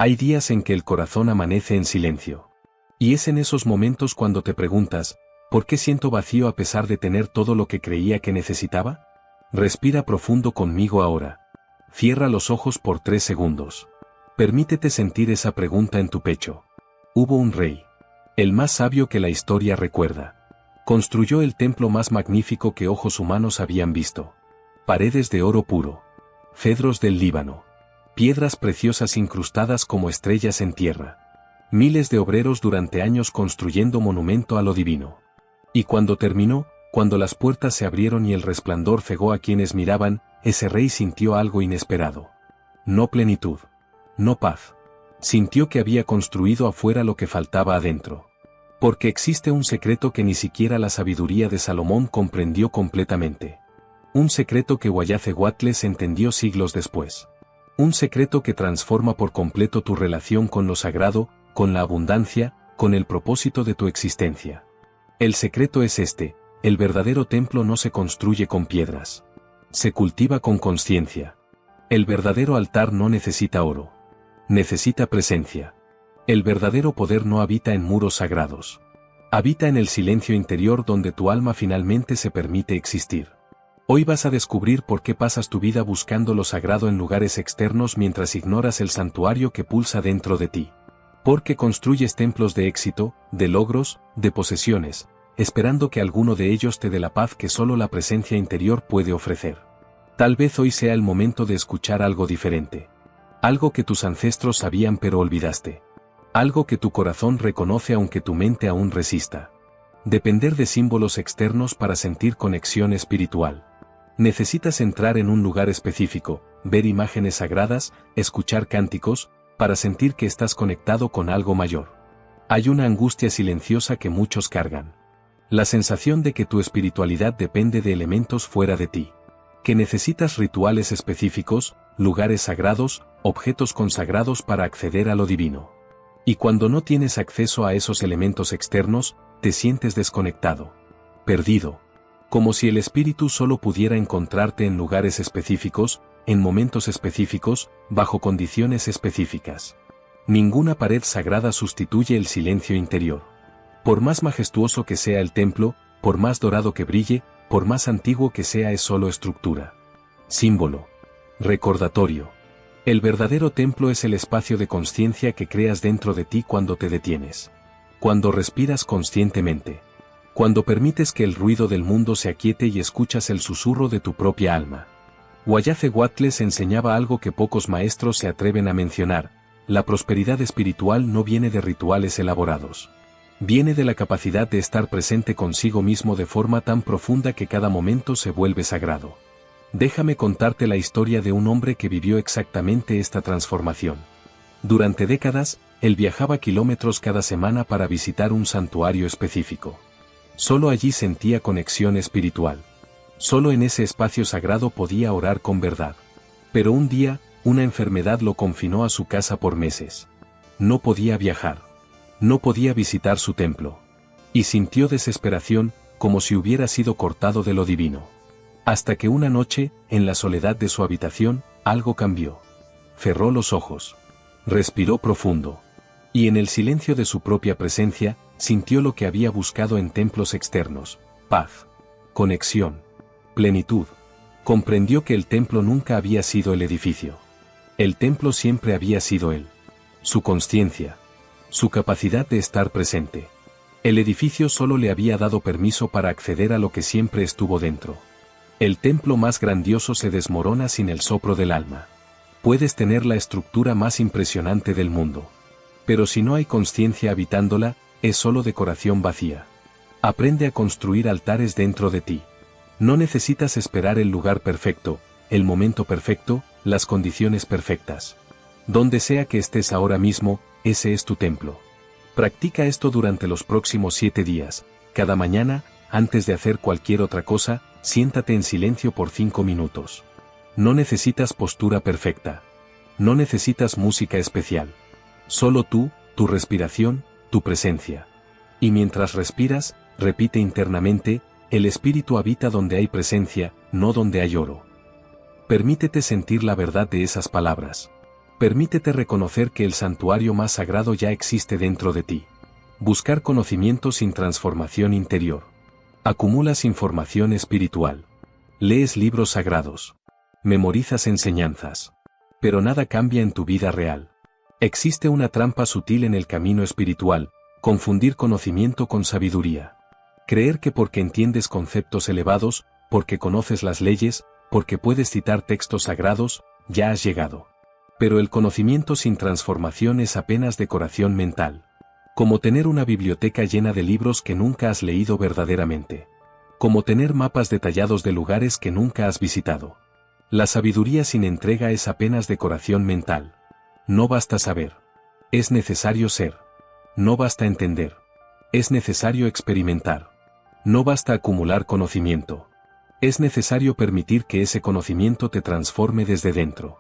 Hay días en que el corazón amanece en silencio. Y es en esos momentos cuando te preguntas, ¿por qué siento vacío a pesar de tener todo lo que creía que necesitaba? Respira profundo conmigo ahora. Cierra los ojos por 3 segundos. Permítete sentir esa pregunta en tu pecho. Hubo un rey. El más sabio que la historia recuerda. Construyó el templo más magnífico que ojos humanos habían visto. Paredes de oro puro. Cedros del Líbano. Piedras preciosas incrustadas como estrellas en tierra. Miles de obreros durante años construyendo monumento a lo divino. Y cuando terminó, cuando las puertas se abrieron y el resplandor cegó a quienes miraban, ese rey sintió algo inesperado. No plenitud. No paz. Sintió que había construido afuera lo que faltaba adentro. Porque existe un secreto que ni siquiera la sabiduría de Salomón comprendió completamente. Un secreto que Huayacehuatles entendió siglos después. Un secreto que transforma por completo tu relación con lo sagrado, con la abundancia, con el propósito de tu existencia. El secreto es este: el verdadero templo no se construye con piedras. Se cultiva con conciencia. El verdadero altar no necesita oro. Necesita presencia. El verdadero poder no habita en muros sagrados. Habita en el silencio interior donde tu alma finalmente se permite existir. Hoy vas a descubrir por qué pasas tu vida buscando lo sagrado en lugares externos mientras ignoras el santuario que pulsa dentro de ti. Porque construyes templos de éxito, de logros, de posesiones, esperando que alguno de ellos te dé la paz que solo la presencia interior puede ofrecer. Tal vez hoy sea el momento de escuchar algo diferente. Algo que tus ancestros sabían pero olvidaste. Algo que tu corazón reconoce aunque tu mente aún resista. Depender de símbolos externos para sentir conexión espiritual. Necesitas entrar en un lugar específico, ver imágenes sagradas, escuchar cánticos, para sentir que estás conectado con algo mayor. Hay una angustia silenciosa que muchos cargan. La sensación de que tu espiritualidad depende de elementos fuera de ti. Que necesitas rituales específicos, lugares sagrados, objetos consagrados para acceder a lo divino. Y cuando no tienes acceso a esos elementos externos, te sientes desconectado. Perdido. Como si el espíritu solo pudiera encontrarte en lugares específicos, en momentos específicos, bajo condiciones específicas. Ninguna pared sagrada sustituye el silencio interior. Por más majestuoso que sea el templo, por más dorado que brille, por más antiguo que sea, es solo estructura. Símbolo. Recordatorio. El verdadero templo es el espacio de conciencia que creas dentro de ti cuando te detienes. Cuando respiras conscientemente. Cuando permites que el ruido del mundo se aquiete y escuchas el susurro de tu propia alma. Huayacehuatles enseñaba algo que pocos maestros se atreven a mencionar: la prosperidad espiritual no viene de rituales elaborados. Viene de la capacidad de estar presente consigo mismo de forma tan profunda que cada momento se vuelve sagrado. Déjame contarte la historia de un hombre que vivió exactamente esta transformación. Durante décadas, él viajaba kilómetros cada semana para visitar un santuario específico. Solo allí sentía conexión espiritual. Solo en ese espacio sagrado podía orar con verdad. Pero un día, una enfermedad lo confinó a su casa por meses. No podía viajar. No podía visitar su templo. Y sintió desesperación, como si hubiera sido cortado de lo divino. Hasta que una noche, en la soledad de su habitación, algo cambió. Cerró los ojos. Respiró profundo. Y en el silencio de su propia presencia, sintió lo que había buscado en templos externos: paz, conexión, plenitud. Comprendió que el templo nunca había sido el edificio. El templo siempre había sido él. Su consciencia. Su capacidad de estar presente. El edificio solo le había dado permiso para acceder a lo que siempre estuvo dentro. El templo más grandioso se desmorona sin el soplo del alma. Puedes tener la estructura más impresionante del mundo. Pero si no hay conciencia habitándola, es solo decoración vacía. Aprende a construir altares dentro de ti. No necesitas esperar el lugar perfecto, el momento perfecto, las condiciones perfectas. Donde sea que estés ahora mismo, ese es tu templo. Practica esto durante los próximos 7 días. Cada mañana, antes de hacer cualquier otra cosa, siéntate en silencio por 5 minutos. No necesitas postura perfecta. No necesitas música especial. Solo tú, tu respiración, tu presencia. Y mientras respiras, repite internamente: el espíritu habita donde hay presencia, no donde hay oro. Permítete sentir la verdad de esas palabras. Permítete reconocer que el santuario más sagrado ya existe dentro de ti. Buscar conocimiento sin transformación interior. Acumulas información espiritual. Lees libros sagrados. Memorizas enseñanzas. Pero nada cambia en tu vida real. Existe una trampa sutil en el camino espiritual: confundir conocimiento con sabiduría. Creer que porque entiendes conceptos elevados, porque conoces las leyes, porque puedes citar textos sagrados, ya has llegado. Pero el conocimiento sin transformación es apenas decoración mental. Como tener una biblioteca llena de libros que nunca has leído verdaderamente. Como tener mapas detallados de lugares que nunca has visitado. La sabiduría sin entrega es apenas decoración mental. No basta saber. Es necesario ser. No basta entender. Es necesario experimentar. No basta acumular conocimiento. Es necesario permitir que ese conocimiento te transforme desde dentro.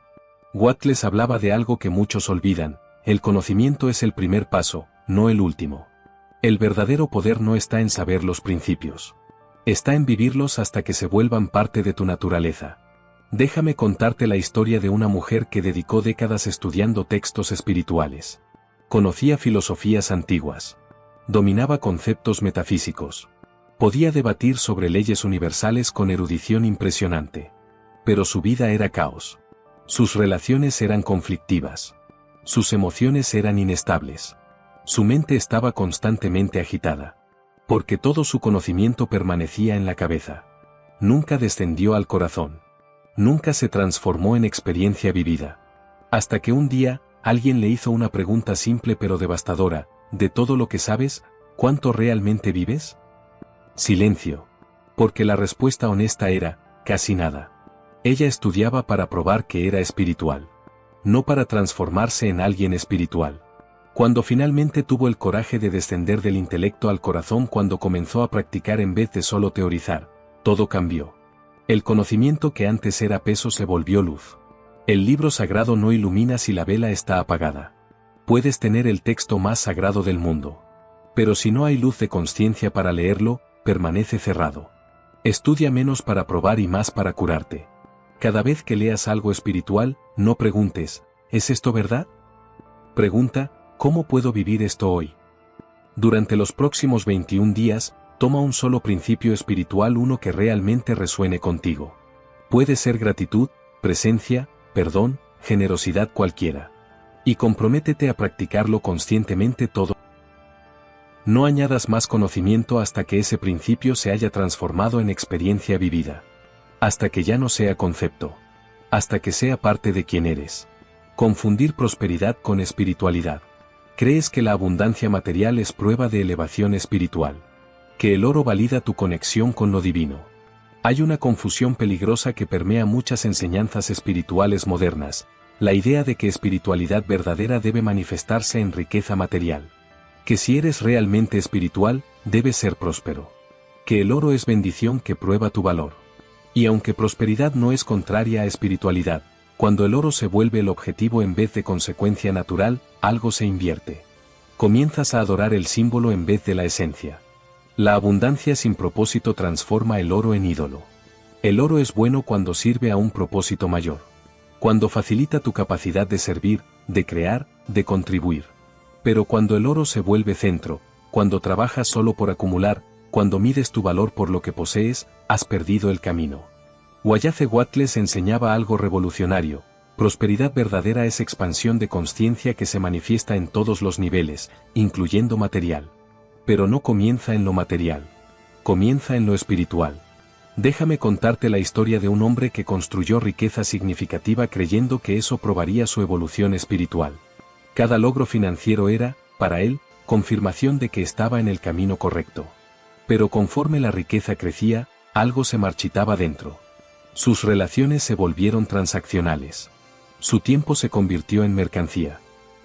Wattles hablaba de algo que muchos olvidan: el conocimiento es el primer paso, no el último. El verdadero poder no está en saber los principios. Está en vivirlos hasta que se vuelvan parte de tu naturaleza. Déjame contarte la historia de una mujer que dedicó décadas estudiando textos espirituales. Conocía filosofías antiguas. Dominaba conceptos metafísicos. Podía debatir sobre leyes universales con erudición impresionante. Pero su vida era caos. Sus relaciones eran conflictivas. Sus emociones eran inestables. Su mente estaba constantemente agitada. Porque todo su conocimiento permanecía en la cabeza. Nunca descendió al corazón. Nunca se transformó en experiencia vivida. Hasta que un día, alguien le hizo una pregunta simple pero devastadora: ¿de todo lo que sabes, cuánto realmente vives? Silencio. Porque la respuesta honesta era: casi nada. Ella estudiaba para probar que era espiritual. No para transformarse en alguien espiritual. Cuando finalmente tuvo el coraje de descender del intelecto al corazón, cuando comenzó a practicar en vez de solo teorizar, todo cambió. El conocimiento que antes era peso se volvió luz. El libro sagrado no ilumina si la vela está apagada. Puedes tener el texto más sagrado del mundo. Pero si no hay luz de conciencia para leerlo, permanece cerrado. Estudia menos para probar y más para curarte. Cada vez que leas algo espiritual, no preguntes: ¿es esto verdad? Pregunta: ¿cómo puedo vivir esto hoy? Durante los próximos 21 días, toma un solo principio espiritual, uno que realmente resuene contigo. Puede ser gratitud, presencia, perdón, generosidad, cualquiera. Y comprométete a practicarlo conscientemente todo. No añadas más conocimiento hasta que ese principio se haya transformado en experiencia vivida. Hasta que ya no sea concepto. Hasta que sea parte de quien eres. Confundir prosperidad con espiritualidad. ¿Crees que la abundancia material es prueba de elevación espiritual? ¿Que el oro valida tu conexión con lo divino? Hay una confusión peligrosa que permea muchas enseñanzas espirituales modernas: la idea de que espiritualidad verdadera debe manifestarse en riqueza material. Que si eres realmente espiritual, debes ser próspero. Que el oro es bendición que prueba tu valor. Y aunque prosperidad no es contraria a espiritualidad, cuando el oro se vuelve el objetivo en vez de consecuencia natural, algo se invierte. Comienzas a adorar el símbolo en vez de la esencia. La abundancia sin propósito transforma el oro en ídolo. El oro es bueno cuando sirve a un propósito mayor. Cuando facilita tu capacidad de servir, de crear, de contribuir. Pero cuando el oro se vuelve centro, cuando trabajas solo por acumular, cuando mides tu valor por lo que posees, has perdido el camino. Wallace Wattles enseñaba algo revolucionario: prosperidad verdadera es expansión de conciencia que se manifiesta en todos los niveles, incluyendo material. Pero no comienza en lo material. Comienza en lo espiritual. Déjame contarte la historia de un hombre que construyó riqueza significativa creyendo que eso probaría su evolución espiritual. Cada logro financiero era, para él, confirmación de que estaba en el camino correcto. Pero conforme la riqueza crecía, algo se marchitaba dentro. Sus relaciones se volvieron transaccionales. Su tiempo se convirtió en mercancía.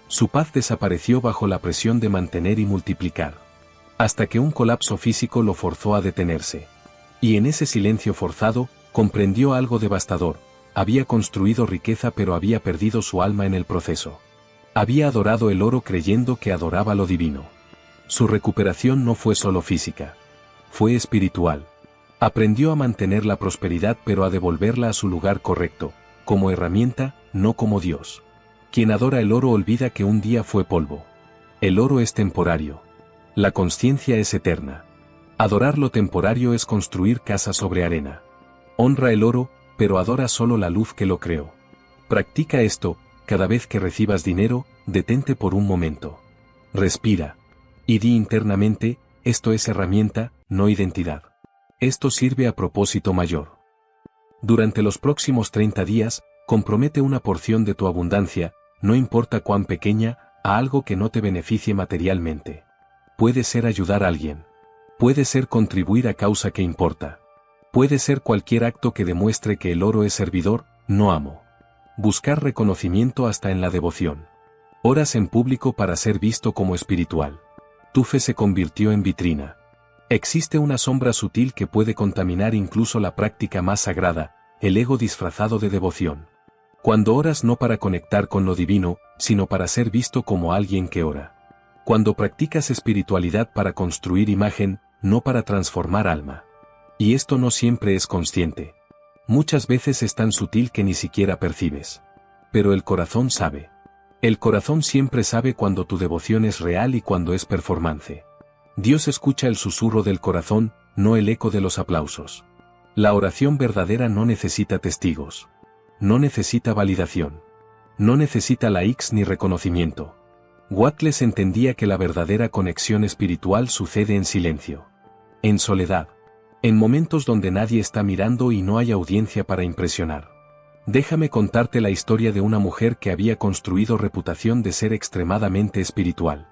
Su paz desapareció bajo la presión de mantener y multiplicar. Hasta que un colapso físico lo forzó a detenerse. Y en ese silencio forzado, comprendió algo devastador: había construido riqueza pero había perdido su alma en el proceso. Había adorado el oro creyendo que adoraba lo divino. Su recuperación no fue solo física. Fue espiritual. Aprendió a mantener la prosperidad pero a devolverla a su lugar correcto, como herramienta, no como Dios. Quien adora el oro olvida que un día fue polvo. El oro es temporario. La consciencia es eterna. Adorar lo temporario es construir casa sobre arena. Honra el oro, pero adora solo la luz que lo creó. Practica esto, cada vez que recibas dinero, detente por un momento. Respira. Y di internamente, esto es herramienta, no identidad. Esto sirve a propósito mayor. Durante los próximos 30 días, compromete una porción de tu abundancia, no importa cuán pequeña, a algo que no te beneficie materialmente. Puede ser ayudar a alguien. Puede ser contribuir a causa que importa. Puede ser cualquier acto que demuestre que el oro es servidor, no amo. Buscar reconocimiento hasta en la devoción. Oras en público para ser visto como espiritual. Tu fe se convirtió en vitrina. Existe una sombra sutil que puede contaminar incluso la práctica más sagrada, el ego disfrazado de devoción. Cuando oras no para conectar con lo divino, sino para ser visto como alguien que ora. Cuando practicas espiritualidad para construir imagen, no para transformar alma. Y esto no siempre es consciente. Muchas veces es tan sutil que ni siquiera percibes. Pero el corazón sabe. El corazón siempre sabe cuando tu devoción es real y cuando es performance. Dios escucha el susurro del corazón, no el eco de los aplausos. La oración verdadera no necesita testigos. No necesita validación. No necesita likes ni reconocimiento. Wattles entendía que la verdadera conexión espiritual sucede en silencio. En soledad. En momentos donde nadie está mirando y no hay audiencia para impresionar. Déjame contarte la historia de una mujer que había construido reputación de ser extremadamente espiritual.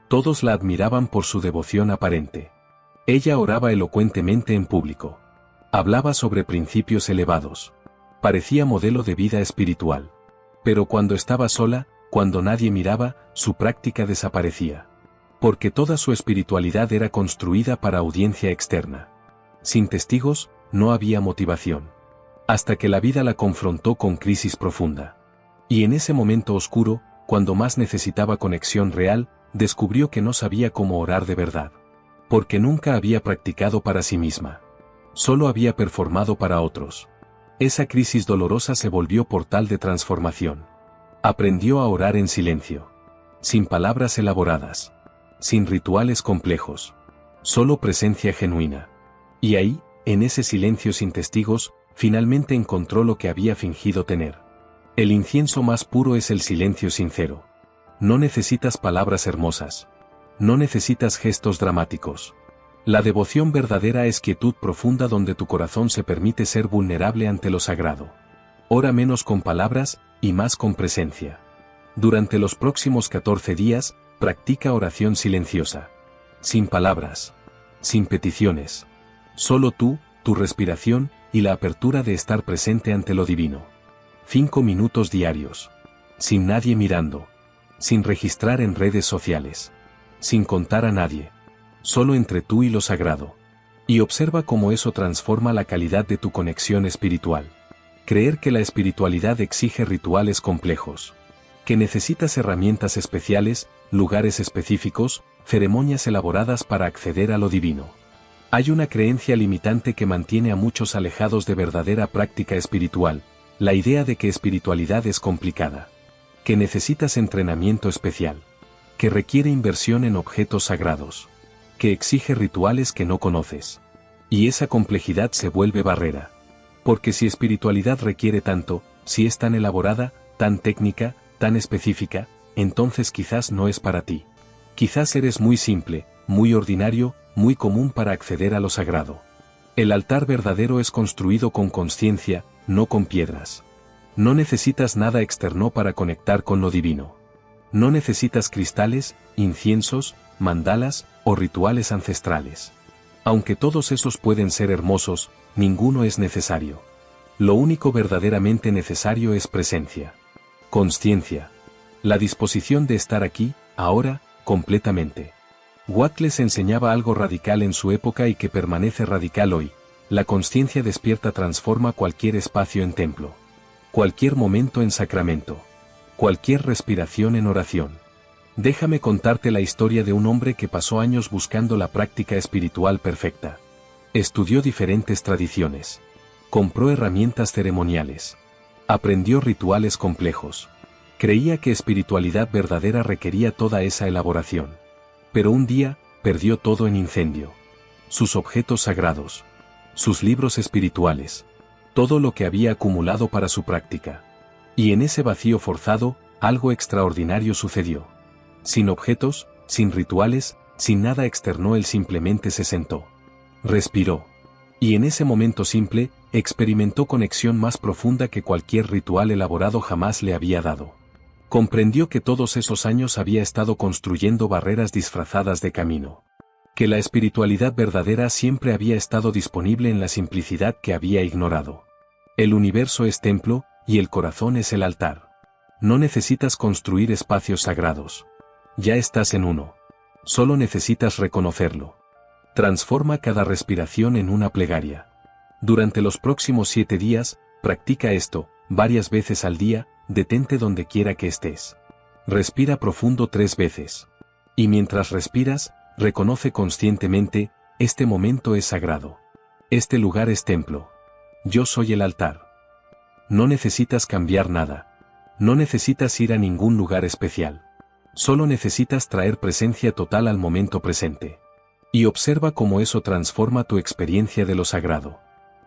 Todos la admiraban por su devoción aparente. Ella oraba elocuentemente en público. Hablaba sobre principios elevados. Parecía modelo de vida espiritual. Pero cuando estaba sola, cuando nadie miraba, su práctica desaparecía. Porque toda su espiritualidad era construida para audiencia externa. Sin testigos, no había motivación. Hasta que la vida la confrontó con crisis profunda. Y en ese momento oscuro, cuando más necesitaba conexión real, descubrió que no sabía cómo orar de verdad. Porque nunca había practicado para sí misma. Solo había performado para otros. Esa crisis dolorosa se volvió portal de transformación. Aprendió a orar en silencio. Sin palabras elaboradas. Sin rituales complejos. Solo presencia genuina. Y ahí, en ese silencio sin testigos, finalmente encontró lo que había fingido tener. El incienso más puro es el silencio sincero. No necesitas palabras hermosas. No necesitas gestos dramáticos. La devoción verdadera es quietud profunda donde tu corazón se permite ser vulnerable ante lo sagrado. Ora menos con palabras, y más con presencia. Durante los próximos 14 días, practica oración silenciosa. Sin palabras. Sin peticiones. Solo tú, tu respiración, y la apertura de estar presente ante lo divino. 5 minutos diarios. Sin nadie mirando. Sin registrar en redes sociales. Sin contar a nadie. Solo entre tú y lo sagrado. Y observa cómo eso transforma la calidad de tu conexión espiritual. Creer que la espiritualidad exige rituales complejos. Que necesitas herramientas especiales, lugares específicos, ceremonias elaboradas para acceder a lo divino. Hay una creencia limitante que mantiene a muchos alejados de verdadera práctica espiritual, la idea de que espiritualidad es complicada. Que necesitas entrenamiento especial. Que requiere inversión en objetos sagrados. Que exige rituales que no conoces. Y esa complejidad se vuelve barrera. Porque si espiritualidad requiere tanto, si es tan elaborada, tan técnica, tan específica, entonces quizás no es para ti. Quizás eres muy simple, muy ordinario, muy común para acceder a lo sagrado. El altar verdadero es construido con conciencia, no con piedras. No necesitas nada externo para conectar con lo divino. No necesitas cristales, inciensos, mandalas o rituales ancestrales. Aunque todos esos pueden ser hermosos, ninguno es necesario. Lo único verdaderamente necesario es presencia. Consciencia. La disposición de estar aquí, ahora, completamente. Wattles enseñaba algo radical en su época y que permanece radical hoy. La consciencia despierta transforma cualquier espacio en templo. Cualquier momento en sacramento. Cualquier respiración en oración. Déjame contarte la historia de un hombre que pasó años buscando la práctica espiritual perfecta. Estudió diferentes tradiciones. Compró herramientas ceremoniales. Aprendió rituales complejos. Creía que espiritualidad verdadera requería toda esa elaboración. Pero un día, perdió todo en incendio. Sus objetos sagrados. Sus libros espirituales. Todo lo que había acumulado para su práctica. Y en ese vacío forzado, algo extraordinario sucedió. Sin objetos, sin rituales, sin nada externo, él simplemente se sentó. Respiró. Y en ese momento simple, experimentó conexión más profunda que cualquier ritual elaborado jamás le había dado. Comprendió que todos esos años había estado construyendo barreras disfrazadas de camino. Que la espiritualidad verdadera siempre había estado disponible en la simplicidad que había ignorado. El universo es templo, y el corazón es el altar. No necesitas construir espacios sagrados. Ya estás en uno. Solo necesitas reconocerlo. Transforma cada respiración en una plegaria. Durante los próximos 7 días, practica esto, varias veces al día, detente donde quiera que estés. Respira profundo 3 veces. Y mientras respiras, reconoce conscientemente, este momento es sagrado. Este lugar es templo. Yo soy el altar. No necesitas cambiar nada. No necesitas ir a ningún lugar especial. Solo necesitas traer presencia total al momento presente. Y observa cómo eso transforma tu experiencia de lo sagrado.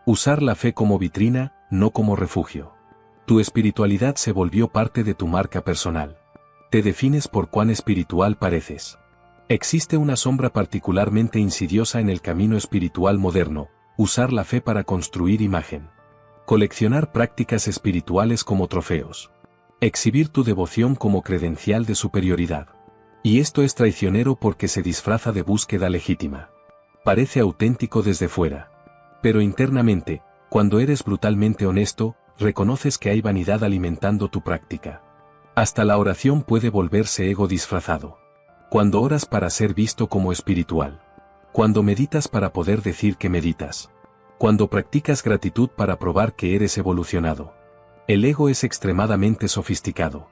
Usar la fe como vitrina, no como refugio. Tu espiritualidad se volvió parte de tu marca personal. Te defines por cuán espiritual pareces. Existe una sombra particularmente insidiosa en el camino espiritual moderno: usar la fe para construir imagen. Coleccionar prácticas espirituales como trofeos. Exhibir tu devoción como credencial de superioridad. Y esto es traicionero porque se disfraza de búsqueda legítima. Parece auténtico desde fuera. Pero internamente, cuando eres brutalmente honesto, reconoces que hay vanidad alimentando tu práctica. Hasta la oración puede volverse ego disfrazado. Cuando oras para ser visto como espiritual. Cuando meditas para poder decir que meditas. Cuando practicas gratitud para probar que eres evolucionado. El ego es extremadamente sofisticado.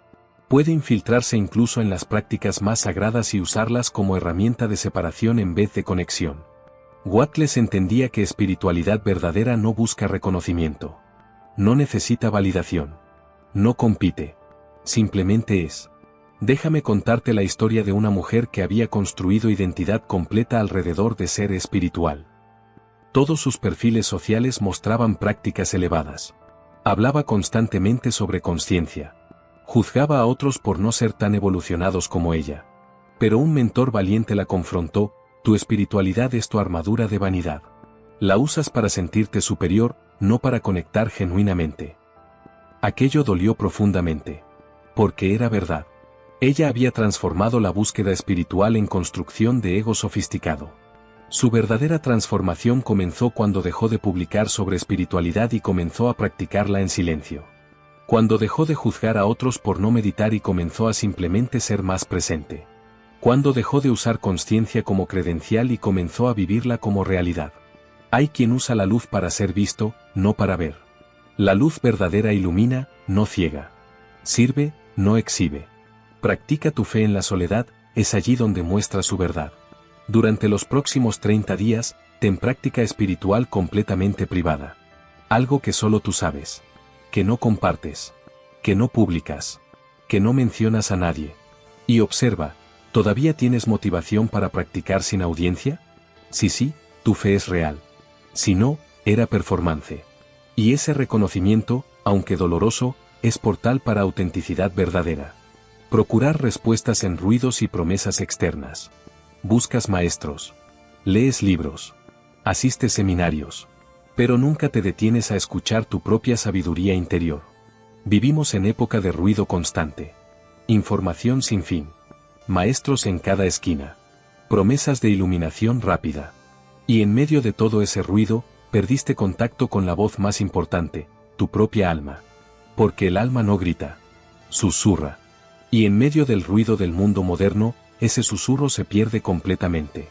Puede infiltrarse incluso en las prácticas más sagradas y usarlas como herramienta de separación en vez de conexión. Wattles entendía que espiritualidad verdadera no busca reconocimiento. No necesita validación. No compite. Simplemente es. Déjame contarte la historia de una mujer que había construido identidad completa alrededor de ser espiritual. Todos sus perfiles sociales mostraban prácticas elevadas. Hablaba constantemente sobre consciencia. Juzgaba a otros por no ser tan evolucionados como ella. Pero un mentor valiente la confrontó: tu espiritualidad es tu armadura de vanidad. La usas para sentirte superior, no para conectar genuinamente. Aquello dolió profundamente. Porque era verdad. Ella había transformado la búsqueda espiritual en construcción de ego sofisticado. Su verdadera transformación comenzó cuando dejó de publicar sobre espiritualidad y comenzó a practicarla en silencio. Cuando dejó de juzgar a otros por no meditar y comenzó a simplemente ser más presente. Cuando dejó de usar consciencia como credencial y comenzó a vivirla como realidad. Hay quien usa la luz para ser visto, no para ver. La luz verdadera ilumina, no ciega. Sirve, no exhibe. Practica tu fe en la soledad, es allí donde muestra su verdad. Durante los próximos 30 días, ten práctica espiritual completamente privada. Algo que solo tú sabes. Que no compartes. Que no publicas. Que no mencionas a nadie. Y observa, ¿todavía tienes motivación para practicar sin audiencia? Si sí, tu fe es real. Si no, era performance. Y ese reconocimiento, aunque doloroso, es portal para autenticidad verdadera. Procurar respuestas en ruidos y promesas externas. Buscas maestros. Lees libros. Asistes seminarios. Pero nunca te detienes a escuchar tu propia sabiduría interior. Vivimos en época de ruido constante. Información sin fin. Maestros en cada esquina. Promesas de iluminación rápida. Y en medio de todo ese ruido, perdiste contacto con la voz más importante, tu propia alma. Porque el alma no grita. Susurra. Y en medio del ruido del mundo moderno, ese susurro se pierde completamente.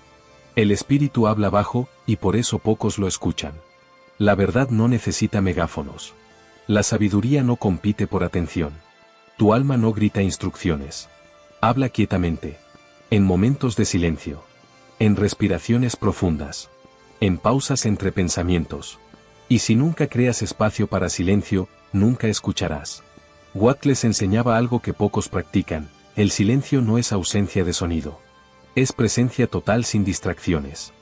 El espíritu habla bajo, y por eso pocos lo escuchan. La verdad no necesita megáfonos. La sabiduría no compite por atención. Tu alma no grita instrucciones. Habla quietamente. En momentos de silencio. En respiraciones profundas. En pausas entre pensamientos. Y si nunca creas espacio para silencio, nunca escucharás. Watt les enseñaba algo que pocos practican: el silencio no es ausencia de sonido. Es presencia total sin distracciones.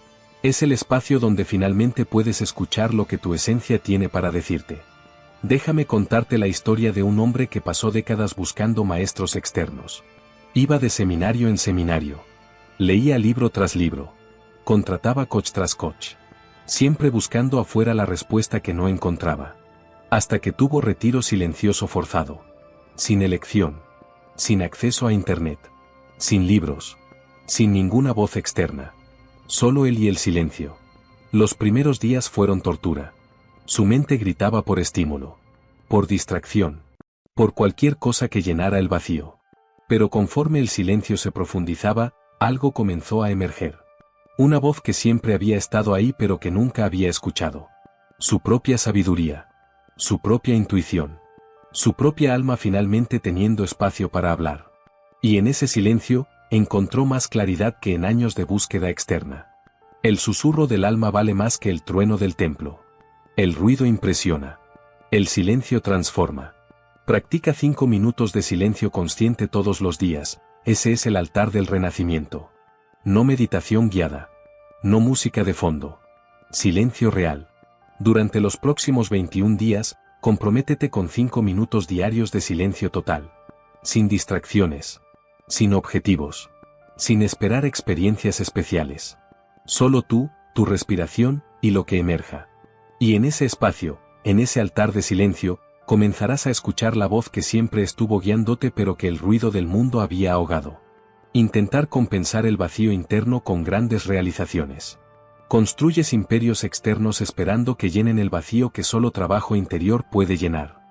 Es el espacio donde finalmente puedes escuchar lo que tu esencia tiene para decirte. Déjame contarte la historia de un hombre que pasó décadas buscando maestros externos. Iba de seminario en seminario. Leía libro tras libro. Contrataba coach tras coach. Siempre buscando afuera la respuesta que no encontraba. Hasta que tuvo retiro silencioso forzado. Sin elección. Sin acceso a internet. Sin libros. Sin ninguna voz externa. Solo él y el silencio. Los primeros días fueron tortura. Su mente gritaba por estímulo. Por distracción. Por cualquier cosa que llenara el vacío. Pero conforme el silencio se profundizaba, algo comenzó a emerger. Una voz que siempre había estado ahí pero que nunca había escuchado. Su propia sabiduría. Su propia intuición. Su propia alma finalmente teniendo espacio para hablar. Y en ese silencio, encontró más claridad que en años de búsqueda externa. El susurro del alma vale más que el trueno del templo. El ruido impresiona. El silencio transforma. Practica 5 minutos de silencio consciente todos los días. Ese es el altar del renacimiento. No meditación guiada. No música de fondo. Silencio real. Durante los próximos 21 días, comprométete con 5 minutos diarios de silencio total. Sin distracciones. Sin objetivos. Sin esperar experiencias especiales. Solo tú, tu respiración, y lo que emerja. Y en ese espacio, en ese altar de silencio, comenzarás a escuchar la voz que siempre estuvo guiándote pero que el ruido del mundo había ahogado. Intentar compensar el vacío interno con grandes realizaciones. Construyes imperios externos esperando que llenen el vacío que solo trabajo interior puede llenar.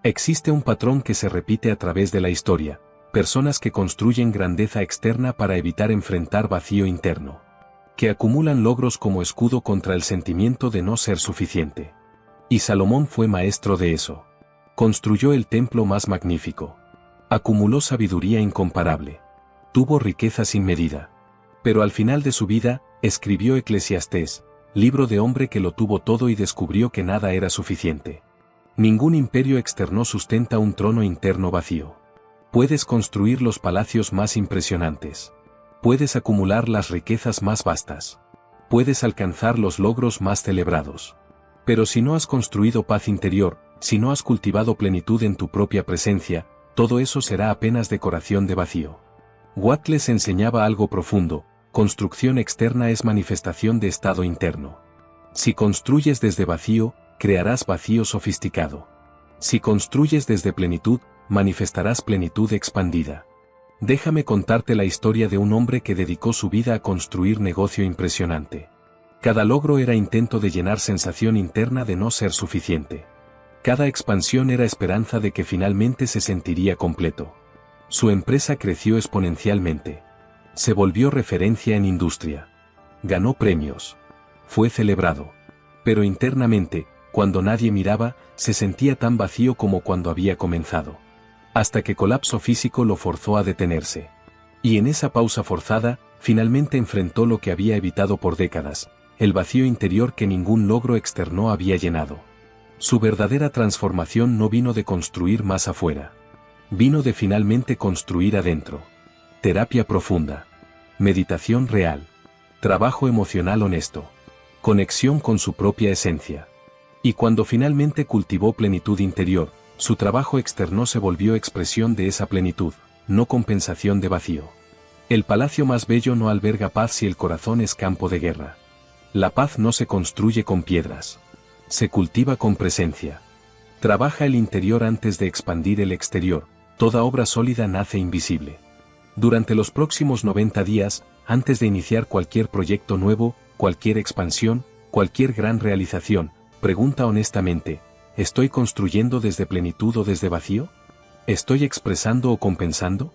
Existe un patrón que se repite a través de la historia: personas que construyen grandeza externa para evitar enfrentar vacío interno. Que acumulan logros como escudo contra el sentimiento de no ser suficiente. Y Salomón fue maestro de eso. Construyó el templo más magnífico. Acumuló sabiduría incomparable. Tuvo riqueza sin medida. Pero al final de su vida, escribió Eclesiastés, libro de hombre que lo tuvo todo y descubrió que nada era suficiente. Ningún imperio externo sustenta un trono interno vacío. Puedes construir los palacios más impresionantes. Puedes acumular las riquezas más vastas. Puedes alcanzar los logros más celebrados. Pero si no has construido paz interior, si no has cultivado plenitud en tu propia presencia, todo eso será apenas decoración de vacío. Watt les enseñaba algo profundo: construcción externa es manifestación de estado interno. Si construyes desde vacío, crearás vacío sofisticado. Si construyes desde plenitud, manifestarás plenitud expandida. Déjame contarte la historia de un hombre que dedicó su vida a construir negocio impresionante. Cada logro era intento de llenar sensación interna de no ser suficiente. Cada expansión era esperanza de que finalmente se sentiría completo. Su empresa creció exponencialmente. Se volvió referencia en industria. Ganó premios. Fue celebrado. Pero internamente, cuando nadie miraba, se sentía tan vacío como cuando había comenzado. Hasta que colapso físico lo forzó a detenerse. Y en esa pausa forzada, finalmente enfrentó lo que había evitado por décadas: el vacío interior que ningún logro externo había llenado. Su verdadera transformación no vino de construir más afuera. Vino de finalmente construir adentro. Terapia profunda. Meditación real. Trabajo emocional honesto. Conexión con su propia esencia. Y cuando finalmente cultivó plenitud interior, su trabajo externo se volvió expresión de esa plenitud, no compensación de vacío. El palacio más bello no alberga paz si el corazón es campo de guerra. La paz no se construye con piedras. Se cultiva con presencia. Trabaja el interior antes de expandir el exterior. Toda obra sólida nace invisible. Durante los próximos 90 días, antes de iniciar cualquier proyecto nuevo, cualquier expansión, cualquier gran realización, pregunta honestamente: ¿estoy construyendo desde plenitud o desde vacío? ¿Estoy expresando o compensando?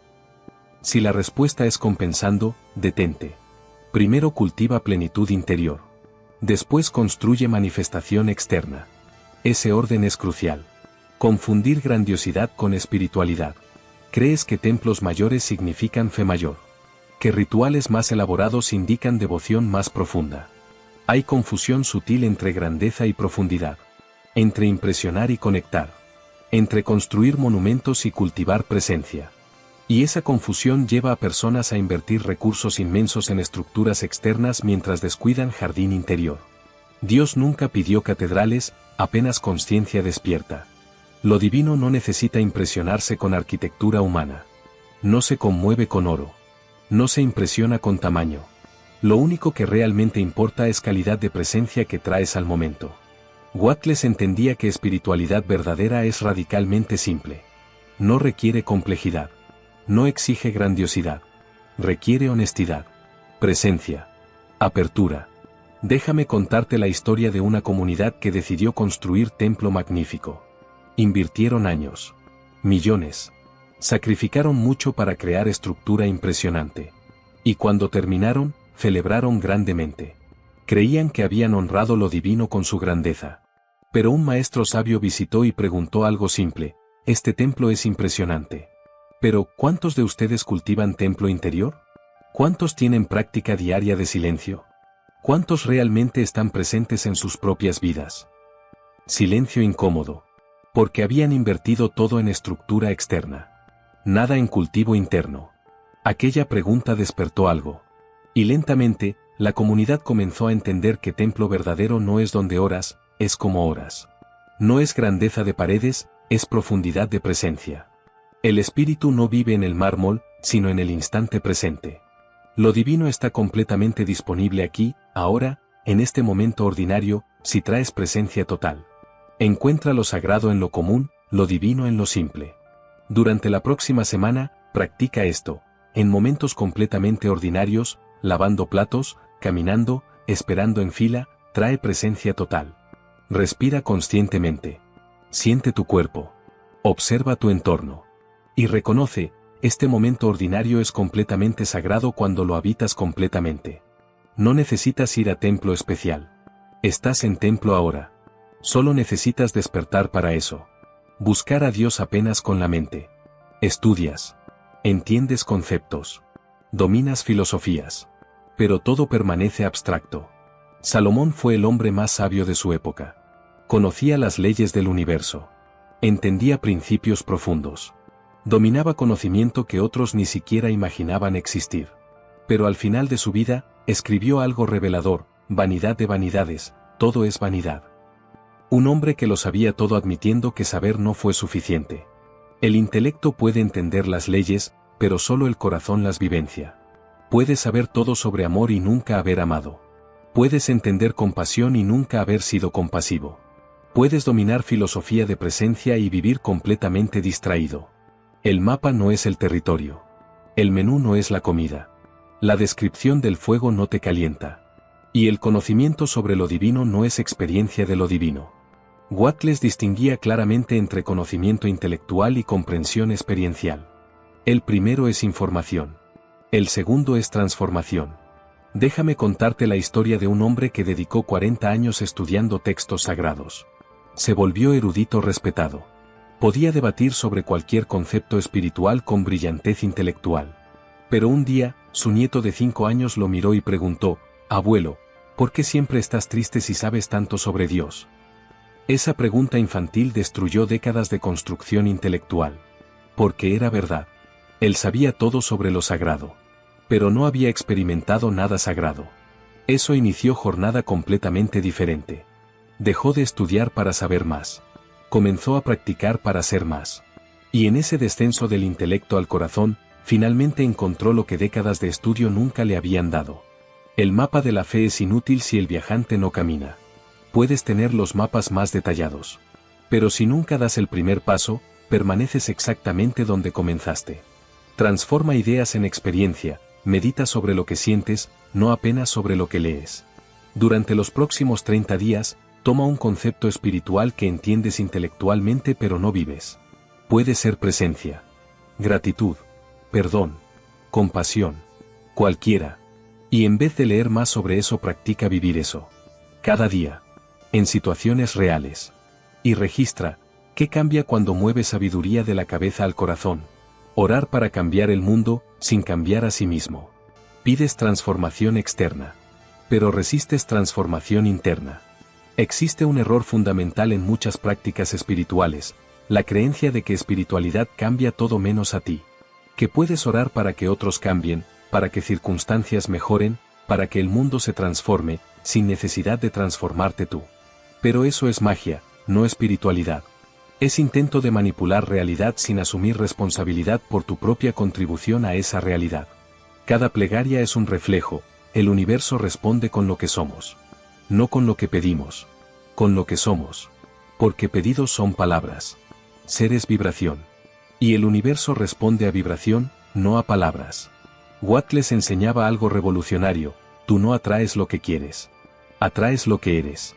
Si la respuesta es compensando, detente. Primero cultiva plenitud interior. Después construye manifestación externa. Ese orden es crucial. Confundir grandiosidad con espiritualidad. ¿Crees que templos mayores significan fe mayor? ¿Que rituales más elaborados indican devoción más profunda? Hay confusión sutil entre grandeza y profundidad. Entre impresionar y conectar. entre construir monumentos y cultivar presencia. Y esa confusión lleva a personas a invertir recursos inmensos en estructuras externas mientras descuidan jardín interior. Dios nunca pidió catedrales, apenas conciencia despierta. Lo divino no necesita impresionarse con arquitectura humana. No se conmueve con oro. No se impresiona con tamaño. Lo único que realmente importa es calidad de presencia que traes al momento. Wattles entendía que espiritualidad verdadera es radicalmente simple. No requiere complejidad. No exige grandiosidad. Requiere honestidad. Presencia. Apertura. Déjame contarte la historia de una comunidad que decidió construir templo magnífico. Invirtieron años. Millones. Sacrificaron mucho para crear estructura impresionante. Y cuando terminaron, celebraron grandemente. Creían que habían honrado lo divino con su grandeza. Pero un maestro sabio visitó y preguntó algo simple: este templo es impresionante. Pero, ¿cuántos de ustedes cultivan templo interior? ¿Cuántos tienen práctica diaria de silencio? ¿Cuántos realmente están presentes en sus propias vidas? Silencio incómodo. Porque habían invertido todo en estructura externa. Nada en cultivo interno. Aquella pregunta despertó algo. Y lentamente, la comunidad comenzó a entender que templo verdadero no es donde oras, es como oras. No es grandeza de paredes, es profundidad de presencia. El espíritu no vive en el mármol, sino en el instante presente. Lo divino está completamente disponible aquí, ahora, en este momento ordinario, si traes presencia total. Encuentra lo sagrado en lo común, lo divino en lo simple. Durante la próxima semana, practica esto, en momentos completamente ordinarios, lavando platos, caminando, esperando en fila, trae presencia total. Respira conscientemente. Siente tu cuerpo. Observa tu entorno. Y reconoce, este momento ordinario es completamente sagrado cuando lo habitas completamente. No necesitas ir a templo especial. Estás en templo ahora. Solo necesitas despertar para eso. Buscar a Dios apenas con la mente. Estudias. Entiendes conceptos. Dominas filosofías. Pero todo permanece abstracto. Salomón fue el hombre más sabio de su época. Conocía las leyes del universo. Entendía principios profundos. Dominaba conocimiento que otros ni siquiera imaginaban existir. Pero al final de su vida, escribió algo revelador: vanidad de vanidades, todo es vanidad. Un hombre que lo sabía todo admitiendo que saber no fue suficiente. El intelecto puede entender las leyes, pero solo el corazón las vivencia. Puedes saber todo sobre amor y nunca haber amado. Puedes entender compasión y nunca haber sido compasivo. Puedes dominar filosofía de presencia y vivir completamente distraído. El mapa no es el territorio. El menú no es la comida. La descripción del fuego no te calienta. Y el conocimiento sobre lo divino no es experiencia de lo divino. Wattles distinguía claramente entre conocimiento intelectual y comprensión experiencial. El primero es información. El segundo es transformación. Déjame contarte la historia de un hombre que dedicó 40 años estudiando textos sagrados. Se volvió erudito respetado. Podía debatir sobre cualquier concepto espiritual con brillantez intelectual. Pero un día, su nieto de 5 años lo miró y preguntó: «Abuelo, ¿por qué siempre estás triste si sabes tanto sobre Dios?». Esa pregunta infantil destruyó décadas de construcción intelectual. Porque era verdad. Él sabía todo sobre lo sagrado. Pero no había experimentado nada sagrado. Eso inició jornada completamente diferente. Dejó de estudiar para saber más. Comenzó a practicar para ser más. Y en ese descenso del intelecto al corazón, finalmente encontró lo que décadas de estudio nunca le habían dado. El mapa de la fe es inútil si el viajante no camina. Puedes tener los mapas más detallados. Pero si nunca das el primer paso, permaneces exactamente donde comenzaste. Transforma ideas en experiencia, medita sobre lo que sientes, no apenas sobre lo que lees. Durante los próximos 30 días, toma un concepto espiritual que entiendes intelectualmente pero no vives. Puede ser presencia, gratitud, perdón, compasión, cualquiera. Y en vez de leer más sobre eso, practica vivir eso. Cada día. En situaciones reales. Y registra, ¿qué cambia cuando mueves sabiduría de la cabeza al corazón? Orar para cambiar el mundo, sin cambiar a sí mismo. Pides transformación externa. Pero resistes transformación interna. Existe un error fundamental en muchas prácticas espirituales: La creencia de que espiritualidad cambia todo menos a ti. Que puedes orar para que otros cambien, para que circunstancias mejoren, para que el mundo se transforme, sin necesidad de transformarte tú. Pero eso es magia, no espiritualidad. Es intento de manipular realidad sin asumir responsabilidad por tu propia contribución a esa realidad. Cada plegaria es un reflejo, el universo responde con lo que somos. No con lo que pedimos. Con lo que somos. Porque pedidos son palabras. Ser es vibración. Y el universo responde a vibración, no a palabras. Watt les enseñaba algo revolucionario: tú no atraes lo que quieres. Atraes lo que eres.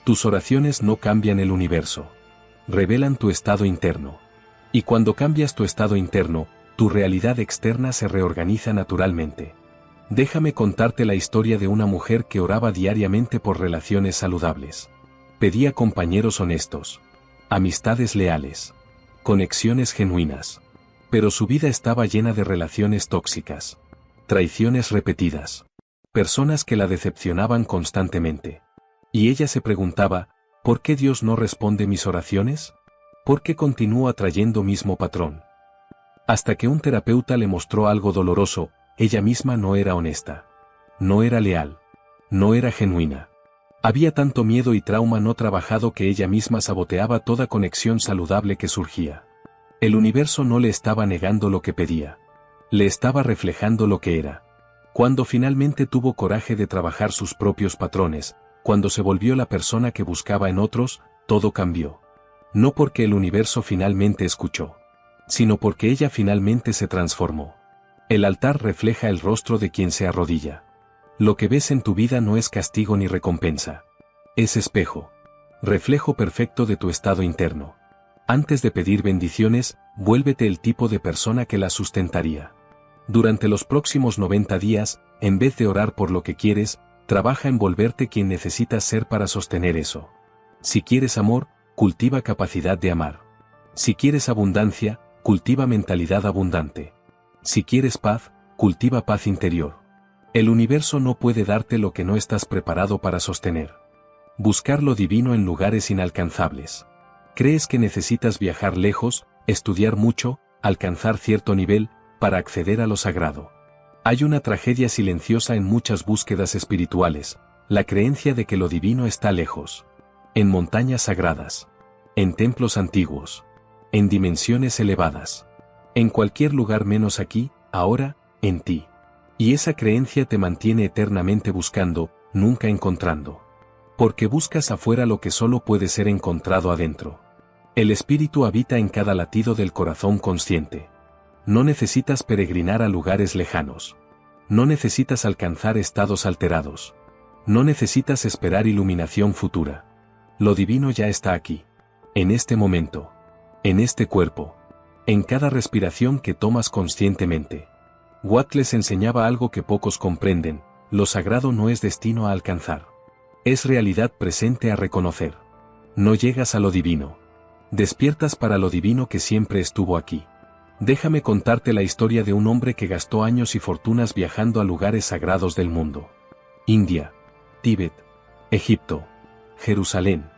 Tus oraciones no cambian el universo. Revelan tu estado interno. Y cuando cambias tu estado interno, tu realidad externa se reorganiza naturalmente. Déjame contarte la historia de una mujer que oraba diariamente por relaciones saludables. Pedía compañeros honestos. Amistades leales. Conexiones genuinas. Pero su vida estaba llena de relaciones tóxicas. Traiciones repetidas. Personas que la decepcionaban constantemente. Y ella se preguntaba, ¿por qué Dios no responde mis oraciones? ¿Por qué continúo atrayendo mismo patrón? Hasta que un terapeuta le mostró algo doloroso: ella misma no era honesta. No era leal. No era genuina. Había tanto miedo y trauma no trabajado que ella misma saboteaba toda conexión saludable que surgía. El universo no le estaba negando lo que pedía. Le estaba reflejando lo que era. Cuando finalmente tuvo coraje de trabajar sus propios patrones, cuando se volvió la persona que buscaba en otros, todo cambió. No porque el universo finalmente escuchó, sino porque ella finalmente se transformó. El altar refleja el rostro de quien se arrodilla. Lo que ves en tu vida no es castigo ni recompensa. Es espejo. Reflejo perfecto de tu estado interno. Antes de pedir bendiciones, vuélvete el tipo de persona que las sustentaría. Durante los próximos 90 días, en vez de orar por lo que quieres, trabaja en volverte quien necesitas ser para sostener eso. Si quieres amor, cultiva capacidad de amar. Si quieres abundancia, cultiva mentalidad abundante. Si quieres paz, cultiva paz interior. El universo no puede darte lo que no estás preparado para sostener. Buscar lo divino en lugares inalcanzables. ¿Crees que necesitas viajar lejos, estudiar mucho, alcanzar cierto nivel, para acceder a lo sagrado? Hay una tragedia silenciosa en muchas búsquedas espirituales: la creencia de que lo divino está lejos. En montañas sagradas. En templos antiguos. En dimensiones elevadas. En cualquier lugar menos aquí, ahora, en ti. Y esa creencia te mantiene eternamente buscando, nunca encontrando. Porque buscas afuera lo que solo puede ser encontrado adentro. El espíritu habita en cada latido del corazón consciente. No necesitas peregrinar a lugares lejanos. No necesitas alcanzar estados alterados. No necesitas esperar iluminación futura. Lo divino ya está aquí. En este momento. En este cuerpo. En cada respiración que tomas conscientemente. Watt les enseñaba algo que pocos comprenden: lo sagrado no es destino a alcanzar. Es realidad presente a reconocer. No llegas a lo divino. Despiertas para lo divino que siempre estuvo aquí. Déjame contarte la historia de un hombre que gastó años y fortunas viajando a lugares sagrados del mundo. India, Tíbet, Egipto, Jerusalén.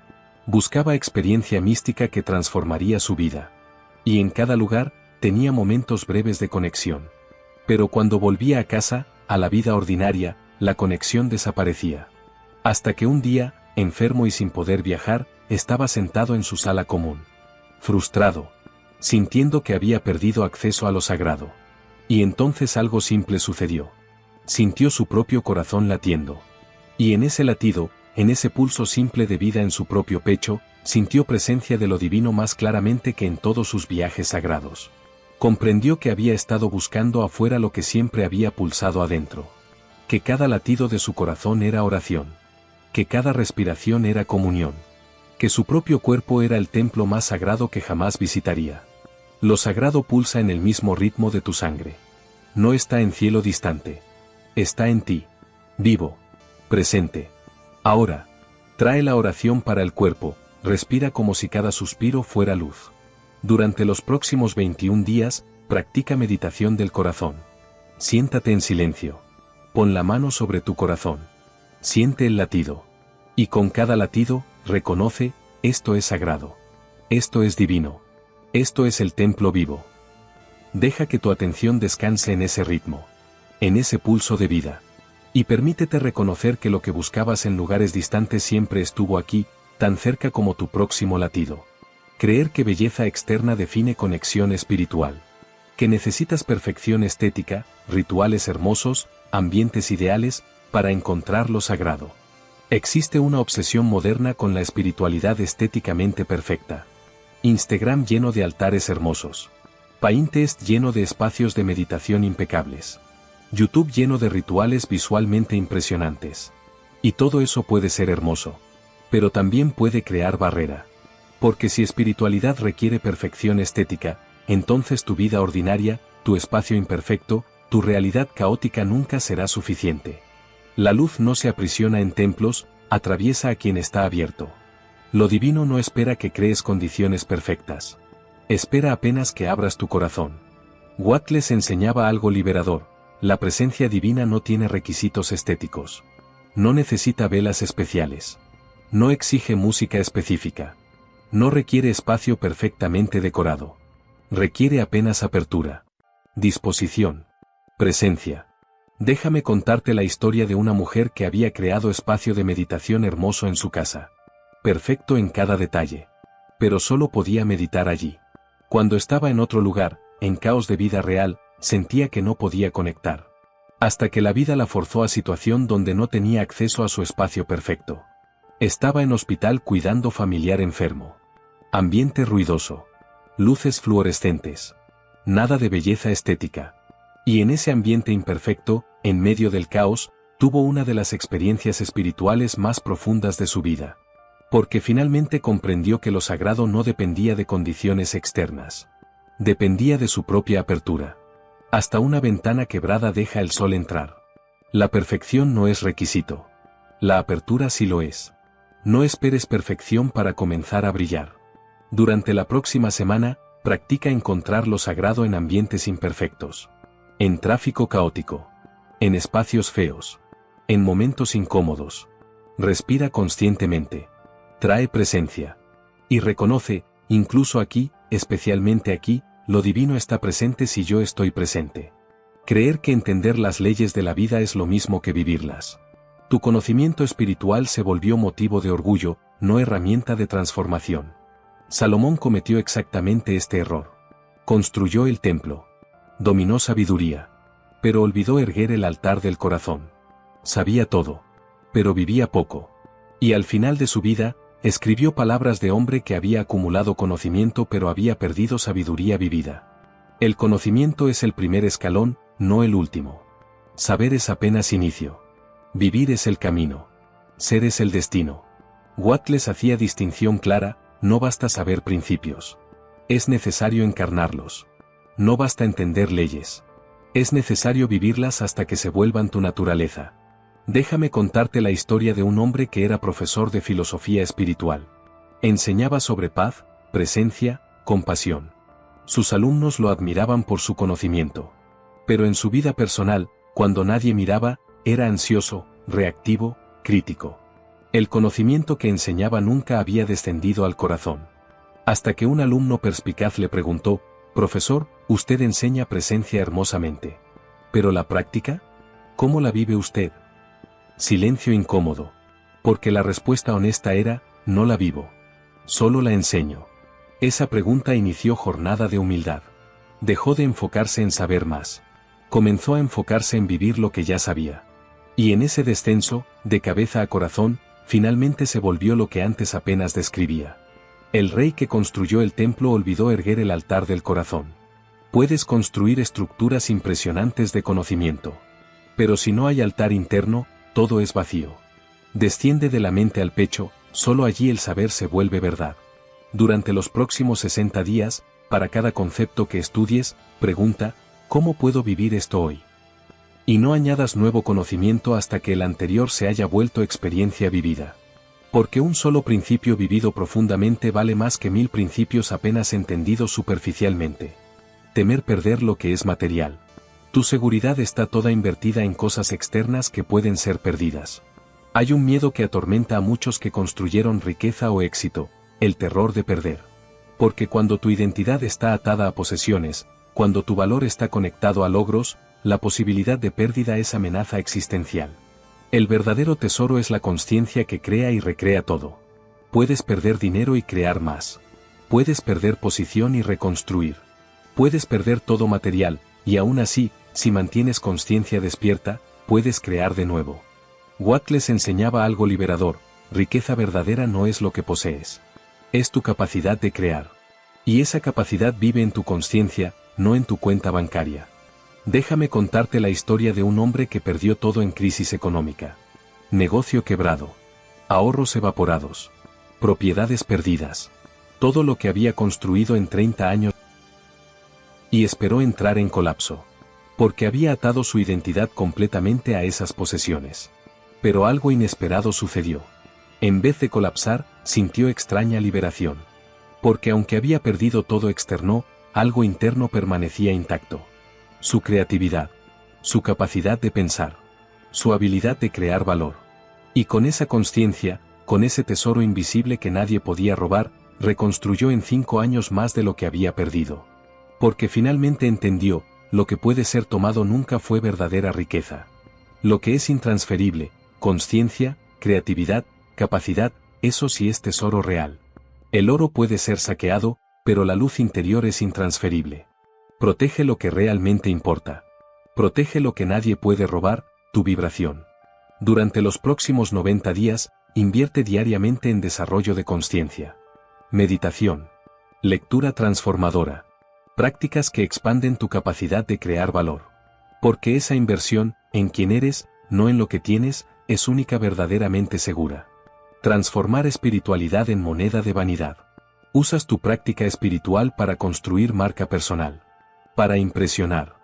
Buscaba experiencia mística que transformaría su vida. Y en cada lugar, tenía momentos breves de conexión. Pero cuando volvía a casa, a la vida ordinaria, la conexión desaparecía. Hasta que un día, enfermo y sin poder viajar, estaba sentado en su sala común. Frustrado. Sintiendo que había perdido acceso a lo sagrado. Y entonces algo simple sucedió. Sintió su propio corazón latiendo. Y en ese latido, en ese pulso simple de vida en su propio pecho, sintió presencia de lo divino más claramente que en todos sus viajes sagrados. Comprendió que había estado buscando afuera lo que siempre había pulsado adentro. Que cada latido de su corazón era oración. Que cada respiración era comunión. Que su propio cuerpo era el templo más sagrado que jamás visitaría. Lo sagrado pulsa en el mismo ritmo de tu sangre. No está en cielo distante. Está en ti. Vivo. Presente. Ahora. Trae la oración para el cuerpo, respira como si cada suspiro fuera luz. Durante los próximos 21 días, practica meditación del corazón. Siéntate en silencio. Pon la mano sobre tu corazón. Siente el latido. Y con cada latido, reconoce: esto es sagrado. Esto es divino. Esto es el templo vivo. Deja que tu atención descanse en ese ritmo, en ese pulso de vida. Y permítete reconocer que lo que buscabas en lugares distantes siempre estuvo aquí, tan cerca como tu próximo latido. Creer que belleza externa define conexión espiritual. Que necesitas perfección estética, rituales hermosos, ambientes ideales, para encontrar lo sagrado. Existe una obsesión moderna con la espiritualidad estéticamente perfecta. Instagram lleno de altares hermosos. Pinterest lleno de espacios de meditación impecables. YouTube lleno de rituales visualmente impresionantes. Y todo eso puede ser hermoso. Pero también puede crear barrera. Porque si espiritualidad requiere perfección estética, entonces tu vida ordinaria, tu espacio imperfecto, tu realidad caótica nunca será suficiente. La luz no se aprisiona en templos, atraviesa a quien está abierto. Lo divino no espera que crees condiciones perfectas. Espera apenas que abras tu corazón. Wattles enseñaba algo liberador: la presencia divina no tiene requisitos estéticos. No necesita velas especiales. No exige música específica. No requiere espacio perfectamente decorado. Requiere apenas apertura, disposición, presencia. Déjame contarte la historia de una mujer que había creado espacio de meditación hermoso en su casa. Perfecto en cada detalle. Pero solo podía meditar allí. Cuando estaba en otro lugar, en caos de vida real, sentía que no podía conectar. Hasta que la vida la forzó a situación donde no tenía acceso a su espacio perfecto. Estaba en hospital cuidando familiar enfermo. Ambiente ruidoso. Luces fluorescentes. Nada de belleza estética. Y en ese ambiente imperfecto, en medio del caos, tuvo una de las experiencias espirituales más profundas de su vida. Porque finalmente comprendió que lo sagrado no dependía de condiciones externas. Dependía de su propia apertura. Hasta una ventana quebrada deja el sol entrar. La perfección no es requisito. La apertura sí lo es. No esperes perfección para comenzar a brillar. Durante la próxima semana, practica encontrar lo sagrado en ambientes imperfectos. En tráfico caótico. En espacios feos. En momentos incómodos. Respira conscientemente. Trae presencia. Y reconoce, incluso aquí, especialmente aquí, lo divino está presente si yo estoy presente. Creer que entender las leyes de la vida es lo mismo que vivirlas. Tu conocimiento espiritual se volvió motivo de orgullo, no herramienta de transformación. Salomón cometió exactamente este error. Construyó el templo. Dominó sabiduría. Pero olvidó erguer el altar del corazón. Sabía todo. Pero vivía poco. Y al final de su vida, escribió palabras de hombre que había acumulado conocimiento pero había perdido sabiduría vivida. El conocimiento es el primer escalón, no el último. Saber es apenas inicio. Vivir es el camino. Ser es el destino. Wattles hacía distinción clara: no basta saber principios. Es necesario encarnarlos. No basta entender leyes. Es necesario vivirlas hasta que se vuelvan tu naturaleza. Déjame contarte la historia de un hombre que era profesor de filosofía espiritual. Enseñaba sobre paz, presencia, compasión. Sus alumnos lo admiraban por su conocimiento. Pero en su vida personal, cuando nadie miraba, era ansioso, reactivo, crítico. El conocimiento que enseñaba nunca había descendido al corazón. Hasta que un alumno perspicaz le preguntó: «Profesor, usted enseña presencia hermosamente. ¿Pero la práctica? ¿Cómo la vive usted?». Silencio incómodo. Porque la respuesta honesta era: «No la vivo. Solo la enseño». Esa pregunta inició jornada de humildad. Dejó de enfocarse en saber más. Comenzó a enfocarse en vivir lo que ya sabía. Y en ese descenso, de cabeza a corazón, finalmente se volvió lo que antes apenas describía. El rey que construyó el templo olvidó erguer el altar del corazón. Puedes construir estructuras impresionantes de conocimiento. Pero si no hay altar interno, todo es vacío. Desciende de la mente al pecho, solo allí el saber se vuelve verdad. Durante los próximos 60 días, para cada concepto que estudies, pregunta: ¿cómo puedo vivir esto hoy? Y no añadas nuevo conocimiento hasta que el anterior se haya vuelto experiencia vivida. Porque un solo principio vivido profundamente vale más que 1000 principios apenas entendidos superficialmente. Temer perder lo que es material. Tu seguridad está toda invertida en cosas externas que pueden ser perdidas. Hay un miedo que atormenta a muchos que construyeron riqueza o éxito: el terror de perder. Porque cuando tu identidad está atada a posesiones, cuando tu valor está conectado a logros, la posibilidad de pérdida es amenaza existencial. El verdadero tesoro es la consciencia que crea y recrea todo. Puedes perder dinero y crear más. Puedes perder posición y reconstruir. Puedes perder todo material, y aún así, si mantienes consciencia despierta, puedes crear de nuevo. Watt les enseñaba algo liberador: riqueza verdadera no es lo que posees. Es tu capacidad de crear. Y esa capacidad vive en tu consciencia, no en tu cuenta bancaria. Déjame contarte la historia de un hombre que perdió todo en crisis económica. Negocio quebrado. Ahorros evaporados. Propiedades perdidas. Todo lo que había construido en 30 años. Y esperó entrar en colapso. Porque había atado su identidad completamente a esas posesiones. Pero algo inesperado sucedió. En vez de colapsar, sintió extraña liberación. Porque aunque había perdido todo externo, algo interno permanecía intacto. Su creatividad. Su capacidad de pensar. Su habilidad de crear valor. Y con esa consciencia, con ese tesoro invisible que nadie podía robar, reconstruyó en 5 años más de lo que había perdido. Porque finalmente entendió, lo que puede ser tomado nunca fue verdadera riqueza. Lo que es intransferible, consciencia, creatividad, capacidad, eso sí es tesoro real. El oro puede ser saqueado, pero la luz interior es intransferible. Protege lo que realmente importa. Protege lo que nadie puede robar, tu vibración. Durante los próximos 90 días, invierte diariamente en desarrollo de consciencia. Meditación. Lectura transformadora. Prácticas que expanden tu capacidad de crear valor. Porque esa inversión, en quien eres, no en lo que tienes, es única verdaderamente segura. Transformar espiritualidad en moneda de vanidad. Usas tu práctica espiritual para construir marca personal. Para impresionar.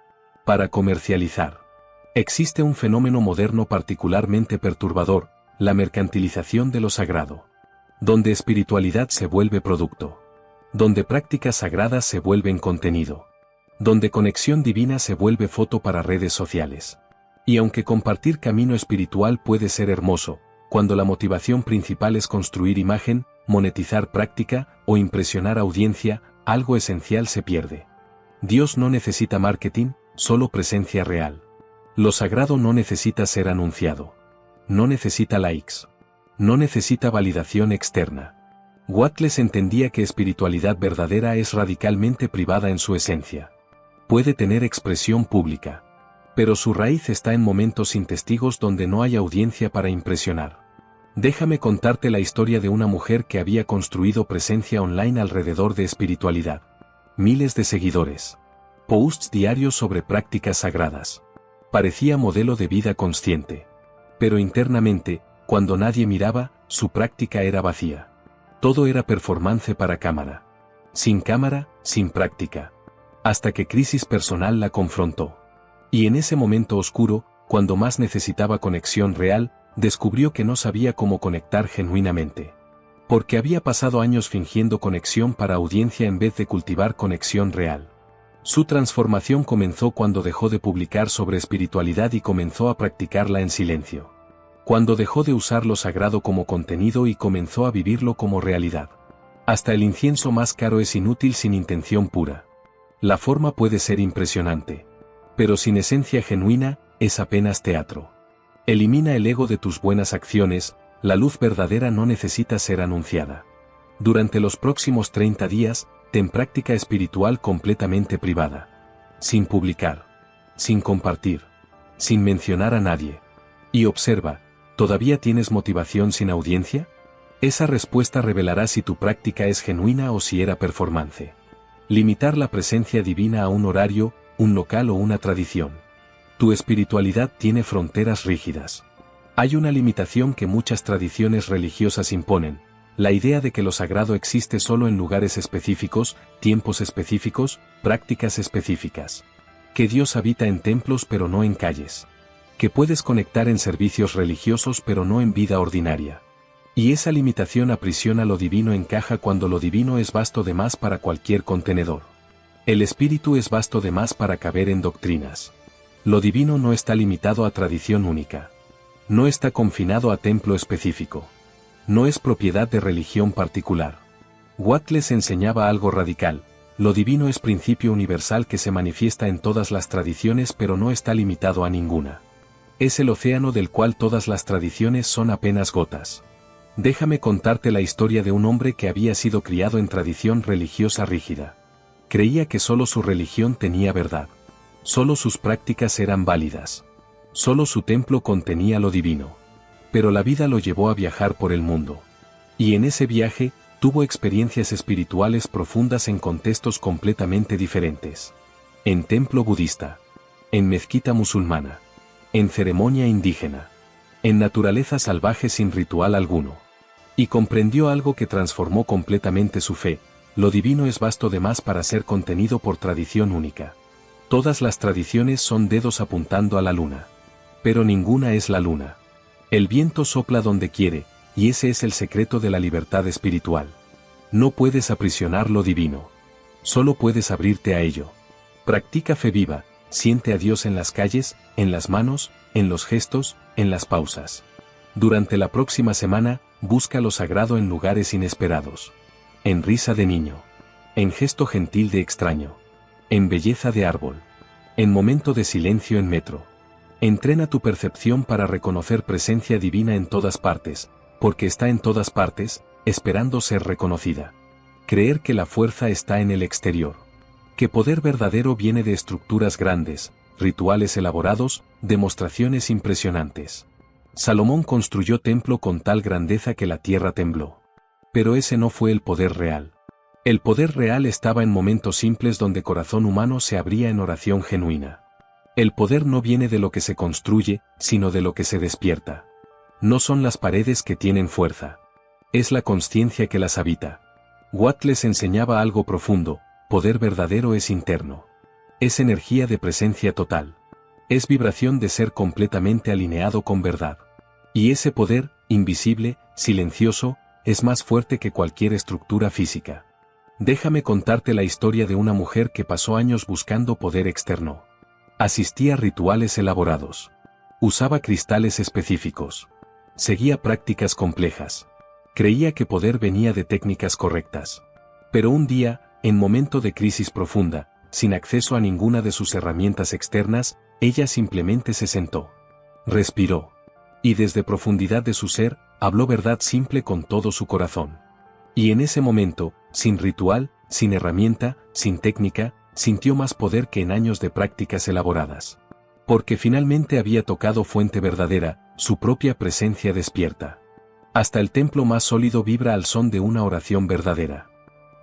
Para comercializar. Existe un fenómeno moderno particularmente perturbador: la mercantilización de lo sagrado. Donde espiritualidad se vuelve producto. Donde prácticas sagradas se vuelven contenido. Donde conexión divina se vuelve foto para redes sociales. Y aunque compartir camino espiritual puede ser hermoso, cuando la motivación principal es construir imagen, monetizar práctica o impresionar audiencia, algo esencial se pierde. Dios no necesita marketing, solo presencia real. Lo sagrado no necesita ser anunciado. No necesita likes. No necesita validación externa. Wattles entendía que espiritualidad verdadera es radicalmente privada en su esencia. Puede tener expresión pública. Pero su raíz está en momentos sin testigos donde no hay audiencia para impresionar. Déjame contarte la historia de una mujer que había construido presencia online alrededor de espiritualidad. Miles de seguidores. Posts diarios sobre prácticas sagradas. Parecía modelo de vida consciente. Pero internamente, cuando nadie miraba, su práctica era vacía. Todo era performance para cámara. Sin cámara, sin práctica. Hasta que crisis personal la confrontó. Y en ese momento oscuro, cuando más necesitaba conexión real, descubrió que no sabía cómo conectar genuinamente. Porque había pasado años fingiendo conexión para audiencia en vez de cultivar conexión real. Su transformación comenzó cuando dejó de publicar sobre espiritualidad y comenzó a practicarla en silencio. Cuando dejó de usar lo sagrado como contenido y comenzó a vivirlo como realidad. Hasta el incienso más caro es inútil sin intención pura. La forma puede ser impresionante. Pero sin esencia genuina, es apenas teatro. Elimina el ego de tus buenas acciones, la luz verdadera no necesita ser anunciada. Durante los próximos 30 días, ten práctica espiritual completamente privada. Sin publicar. Sin compartir. Sin mencionar a nadie. Y observa, ¿todavía tienes motivación sin audiencia? Esa respuesta revelará si tu práctica es genuina o si era performance. Limitar la presencia divina a un horario, un local o una tradición. Tu espiritualidad tiene fronteras rígidas. Hay una limitación que muchas tradiciones religiosas imponen: la idea de que lo sagrado existe solo en lugares específicos, tiempos específicos, prácticas específicas. Que Dios habita en templos pero no en calles. Que puedes conectar en servicios religiosos pero no en vida ordinaria. Y esa limitación aprisiona lo divino en caja cuando lo divino es vasto de más para cualquier contenedor. El espíritu es vasto de más para caber en doctrinas. Lo divino no está limitado a tradición única. No está confinado a templo específico. No es propiedad de religión particular. Watt les enseñaba algo radical: lo divino es principio universal que se manifiesta en todas las tradiciones pero no está limitado a ninguna. Es el océano del cual todas las tradiciones son apenas gotas. Déjame contarte la historia de un hombre que había sido criado en tradición religiosa rígida. Creía que solo su religión tenía verdad. Solo sus prácticas eran válidas. Solo su templo contenía lo divino. Pero la vida lo llevó a viajar por el mundo. Y en ese viaje, tuvo experiencias espirituales profundas en contextos completamente diferentes. En templo budista. En mezquita musulmana. En ceremonia indígena. En naturaleza salvaje sin ritual alguno. Y comprendió algo que transformó completamente su fe: lo divino es vasto de más para ser contenido por tradición única. Todas las tradiciones son dedos apuntando a la luna. Pero ninguna es la luna. El viento sopla donde quiere, y ese es el secreto de la libertad espiritual. No puedes aprisionar lo divino. Solo puedes abrirte a ello. Practica fe viva, siente a Dios en las calles, en las manos, en los gestos, en las pausas. Durante la próxima semana, busca lo sagrado en lugares inesperados. En risa de niño. En gesto gentil de extraño. En belleza de árbol. En momento de silencio en metro. Entrena tu percepción para reconocer presencia divina en todas partes, porque está en todas partes, esperando ser reconocida. Creer que la fuerza está en el exterior. Que poder verdadero viene de estructuras grandes, rituales elaborados, demostraciones impresionantes. Salomón construyó templo con tal grandeza que la tierra tembló. Pero ese no fue el poder real. El poder real estaba en momentos simples donde corazón humano se abría en oración genuina. El poder no viene de lo que se construye, sino de lo que se despierta. No son las paredes que tienen fuerza. Es la consciencia que las habita. Watt les enseñaba algo profundo: poder verdadero es interno. Es energía de presencia total. Es vibración de ser completamente alineado con verdad. Y ese poder, invisible, silencioso, es más fuerte que cualquier estructura física. Déjame contarte la historia de una mujer que pasó años buscando poder externo. Asistía a rituales elaborados. Usaba cristales específicos. Seguía prácticas complejas. Creía que poder venía de técnicas correctas. Pero un día, en momento de crisis profunda, sin acceso a ninguna de sus herramientas externas, ella simplemente se sentó. Respiró. Y desde profundidad de su ser, habló verdad simple con todo su corazón. Y en ese momento, sin ritual, sin herramienta, sin técnica, sintió más poder que en años de prácticas elaboradas. Porque finalmente había tocado fuente verdadera, su propia presencia despierta. Hasta el templo más sólido vibra al son de una oración verdadera.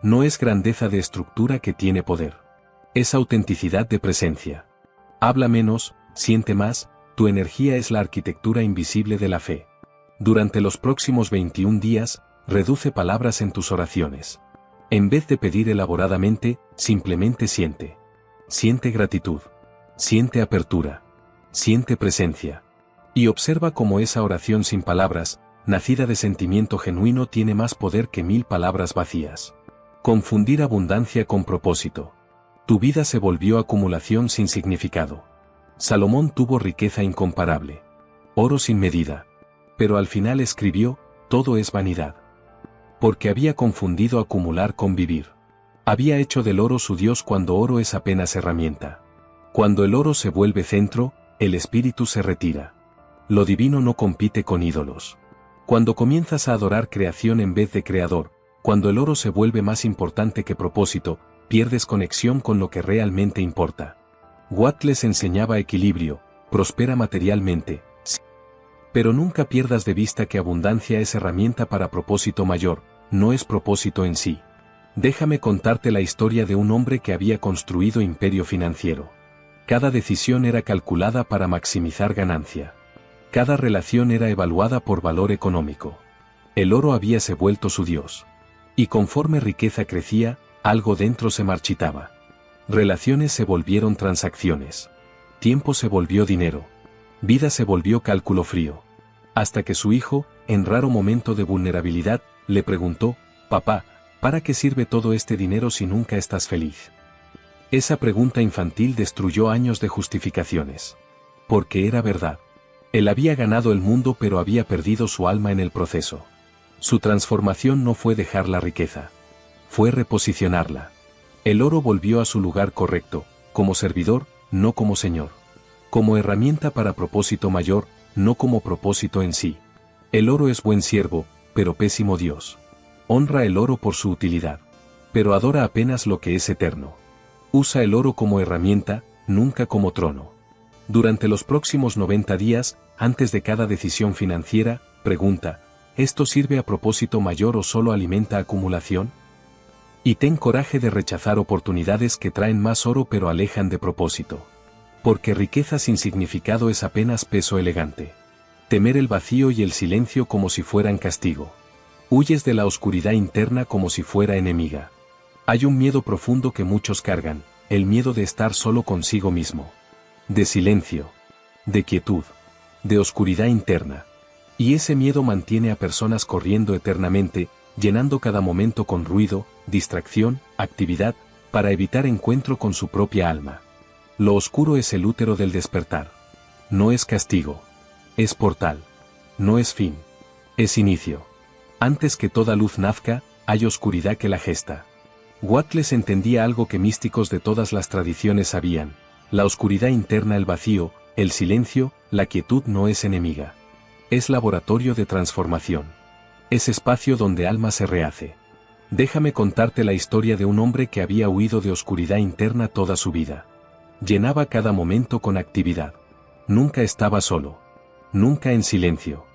No es grandeza de estructura que tiene poder. Es autenticidad de presencia. Habla menos, siente más, tu energía es la arquitectura invisible de la fe. Durante los próximos 21 días, reduce palabras en tus oraciones. En vez de pedir elaboradamente, simplemente siente. Siente gratitud. Siente apertura. Siente presencia. Y observa cómo esa oración sin palabras, nacida de sentimiento genuino, tiene más poder que 1000 palabras vacías. Confundir abundancia con propósito. Tu vida se volvió acumulación sin significado. Salomón tuvo riqueza incomparable. Oro sin medida. Pero al final escribió: todo es vanidad. Porque había confundido acumular con vivir. Había hecho del oro su Dios cuando oro es apenas herramienta. Cuando el oro se vuelve centro, el espíritu se retira. Lo divino no compite con ídolos. Cuando comienzas a adorar creación en vez de creador, cuando el oro se vuelve más importante que propósito, pierdes conexión con lo que realmente importa. Watt les enseñaba equilibrio: prospera materialmente, sí, pero nunca pierdas de vista que abundancia es herramienta para propósito mayor, no es propósito en sí. Déjame contarte la historia de un hombre que había construido imperio financiero. Cada decisión era calculada para maximizar ganancia. Cada relación era evaluada por valor económico. El oro habíase vuelto su Dios. Y conforme riqueza crecía, algo dentro se marchitaba. Relaciones se volvieron transacciones. Tiempo se volvió dinero. Vida se volvió cálculo frío. Hasta que su hijo, en raro momento de vulnerabilidad, le preguntó: «Papá, ¿para qué sirve todo este dinero si nunca estás feliz?». Esa pregunta infantil destruyó años de justificaciones. Porque era verdad. Él había ganado el mundo pero había perdido su alma en el proceso. Su transformación no fue dejar la riqueza. fue reposicionarla. El oro volvió a su lugar correcto, como servidor, no como señor. Como herramienta para propósito mayor, no como propósito en sí. El oro es buen siervo, pero pésimo Dios. Honra el oro por su utilidad, pero adora apenas lo que es eterno. Usa el oro como herramienta, nunca como trono. Durante los próximos 90 días, antes de cada decisión financiera, pregunta, ¿esto sirve a propósito mayor o solo alimenta acumulación? Y ten coraje de rechazar oportunidades que traen más oro pero alejan de propósito. Porque riqueza sin significado es apenas peso elegante. Temer el vacío y el silencio como si fueran castigo. Huyes de la oscuridad interna como si fuera enemiga. Hay un miedo profundo que muchos cargan, el miedo de estar solo consigo mismo. De silencio. De quietud. De oscuridad interna. Y ese miedo mantiene a personas corriendo eternamente, llenando cada momento con ruido, distracción, actividad, para evitar encuentro con su propia alma. Lo oscuro es el útero del despertar. No es castigo. Es portal. No es fin. Es inicio. Antes que toda luz nazca, hay oscuridad que la gesta. Wattles entendía algo que místicos de todas las tradiciones sabían. La oscuridad interna, el vacío, el silencio, la quietud no es enemiga. Es laboratorio de transformación. Es espacio donde alma se rehace. Déjame contarte la historia de un hombre que había huido de oscuridad interna toda su vida. Llenaba cada momento con actividad. Nunca estaba solo. Nunca en silencio.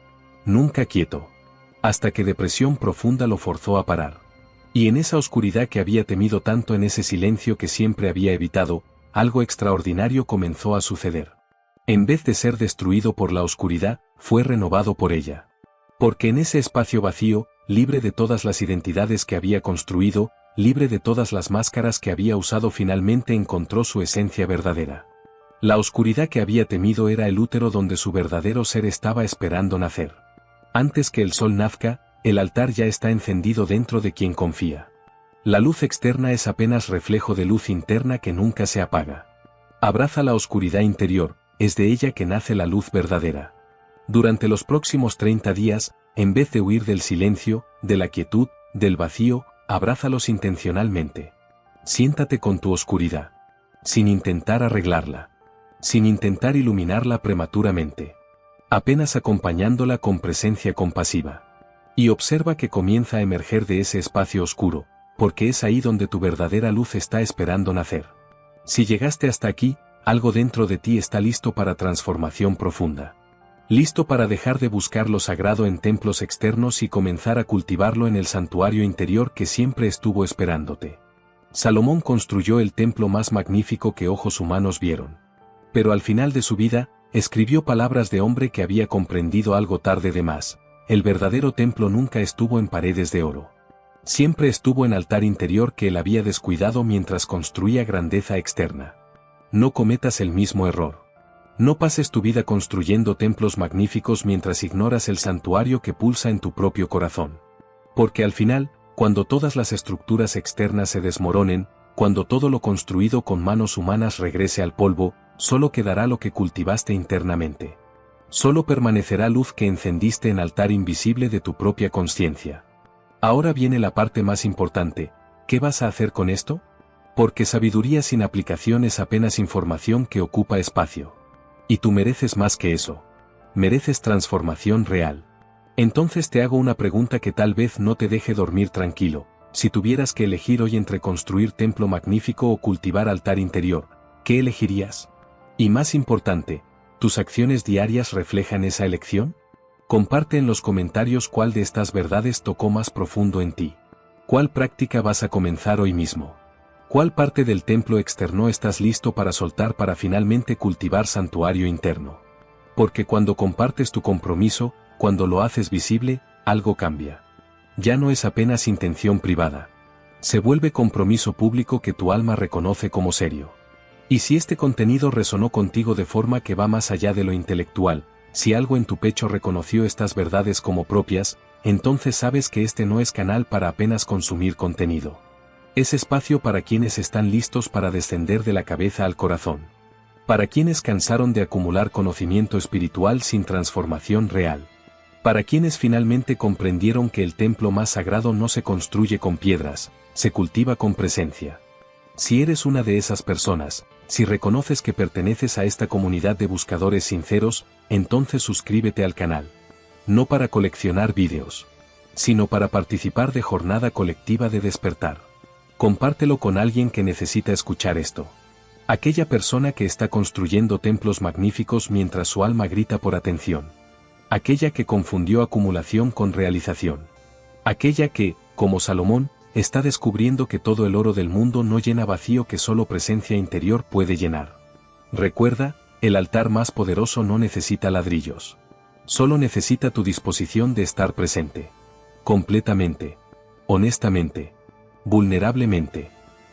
Nunca quieto. Hasta que depresión profunda lo forzó a parar. Y en esa oscuridad que había temido tanto, en ese silencio que siempre había evitado, algo extraordinario comenzó a suceder. En vez de ser destruido por la oscuridad, fue renovado por ella. Porque en ese espacio vacío, libre de todas las identidades que había construido, libre de todas las máscaras que había usado, finalmente encontró su esencia verdadera. La oscuridad que había temido era el útero donde su verdadero ser estaba esperando nacer. Antes que el sol nazca, el altar ya está encendido dentro de quien confía. La luz externa es apenas reflejo de luz interna que nunca se apaga. Abraza la oscuridad interior, es de ella que nace la luz verdadera. Durante los próximos 30 días, en vez de huir del silencio, de la quietud, del vacío, abrázalos intencionalmente. Siéntate con tu oscuridad. Sin intentar arreglarla. Sin intentar iluminarla prematuramente. Apenas acompañándola con presencia compasiva. Y observa que comienza a emerger de ese espacio oscuro, porque es ahí donde tu verdadera luz está esperando nacer. Si llegaste hasta aquí, algo dentro de ti está listo para transformación profunda. Listo para dejar de buscar lo sagrado en templos externos y comenzar a cultivarlo en el santuario interior que siempre estuvo esperándote. Salomón construyó el templo más magnífico que ojos humanos vieron. Pero al final de su vida, escribió palabras de hombre que había comprendido algo tarde de más. El verdadero templo nunca estuvo en paredes de oro. Siempre estuvo en altar interior que él había descuidado mientras construía grandeza externa. No cometas el mismo error. No pases tu vida construyendo templos magníficos mientras ignoras el santuario que pulsa en tu propio corazón. Porque al final, cuando todas las estructuras externas se desmoronen, cuando todo lo construido con manos humanas regrese al polvo, solo quedará lo que cultivaste internamente. Solo permanecerá luz que encendiste en altar invisible de tu propia conciencia. Ahora viene la parte más importante. ¿Qué vas a hacer con esto? Porque sabiduría sin aplicación es apenas información que ocupa espacio. Y tú mereces más que eso. Mereces transformación real. Entonces te hago una pregunta que tal vez no te deje dormir tranquilo. Si tuvieras que elegir hoy entre construir templo magnífico o cultivar altar interior, ¿qué elegirías? Y más importante, ¿tus acciones diarias reflejan esa elección? Comparte en los comentarios cuál de estas verdades tocó más profundo en ti. ¿Cuál práctica vas a comenzar hoy mismo? ¿Cuál parte del templo externo estás listo para soltar para finalmente cultivar santuario interno? Porque cuando compartes tu compromiso, cuando lo haces visible, algo cambia. Ya no es apenas intención privada. Se vuelve compromiso público que tu alma reconoce como serio. Y si este contenido resonó contigo de forma que va más allá de lo intelectual, si algo en tu pecho reconoció estas verdades como propias, entonces sabes que este no es canal para apenas consumir contenido. Es espacio para quienes están listos para descender de la cabeza al corazón. Para quienes cansaron de acumular conocimiento espiritual sin transformación real. Para quienes finalmente comprendieron que el templo más sagrado no se construye con piedras, se cultiva con presencia. Si eres una de esas personas, si reconoces que perteneces a esta comunidad de buscadores sinceros, entonces suscríbete al canal. No para coleccionar vídeos, sino para participar de jornada colectiva de despertar. Compártelo con alguien que necesita escuchar esto. Aquella persona que está construyendo templos magníficos mientras su alma grita por atención. Aquella que confundió acumulación con realización. Aquella que, como Salomón, está descubriendo que todo el oro del mundo no llena vacío que solo presencia interior puede llenar. Recuerda, el altar más poderoso no necesita ladrillos. Solo necesita tu disposición de estar presente. Completamente. Honestamente. Vulnerablemente.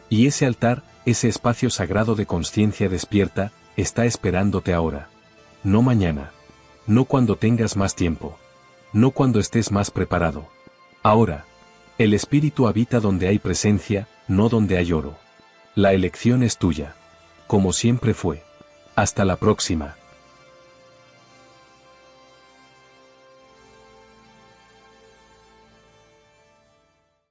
Y ese altar, ese espacio sagrado de conciencia despierta, está esperándote ahora. No mañana. No cuando tengas más tiempo. No cuando estés más preparado. Ahora. El espíritu habita donde hay presencia, no donde hay oro. La elección es tuya. Como siempre fue. Hasta la próxima.